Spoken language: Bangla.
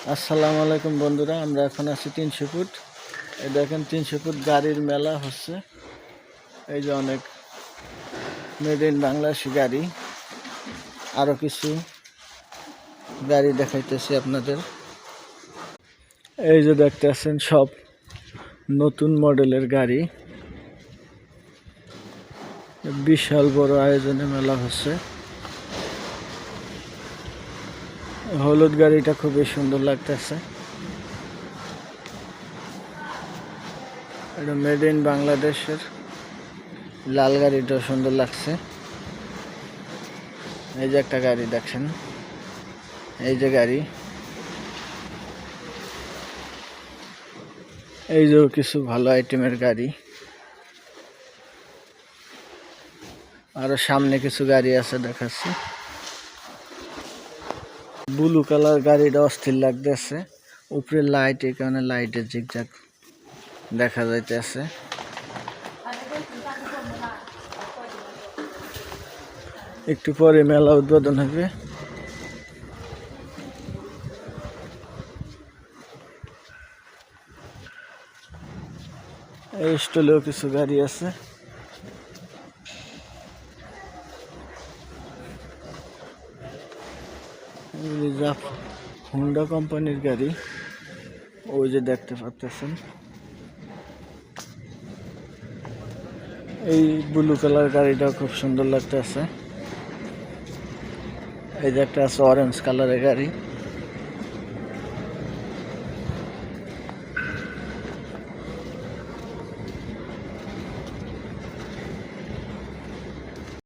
আসসালামু আলাইকুম বন্ধুরা, আমরা এখন আছি 300 ফুট। এই দেখেন 300 ফুট গাড়ির মেলা হচ্ছে। এই যে অনেক মেড ইন বাংলাদেশি গাড়ি, আরো কিছু গাড়ি দেখাইতেছি আপনাদের। এই যে দেখতে আছেন সব নতুন মডেলের গাড়ি। বিশাল বড় আয়োজনে মেলা হচ্ছে। হলুদ গাড়িটা খুবই সুন্দর লাগতেছে। এটা মেড ইন বাংলাদেশের। লাল গাড়িটা সুন্দর লাগছে। এই যে একটা গাড়ি দেখছেন, এই যে গাড়ি, এই যে কিছু ভালো আইটেমের গাড়ি। আরো সামনে কিছু গাড়ি আছে দেখাচ্ছি। ব্লু কালার গাড়িটা অস্থির লাগতেছে। উপরে লাইট, এই কারণে লাইটের জিগজাগ দেখা যাইতেছে। একটু পরে মেলা উদ্বোধন হবে। এই স্টলেও কিছু গাড়ি আছে। হোন্ডা কোম্পানির গাড়ি, ওই যে দেখতে পাচ্ছেন। এই ব্লু কালার গাড়িটা খুব সুন্দর লাগতেছে। এই যে একটা আছে অরেঞ্জ কালারের গাড়ি।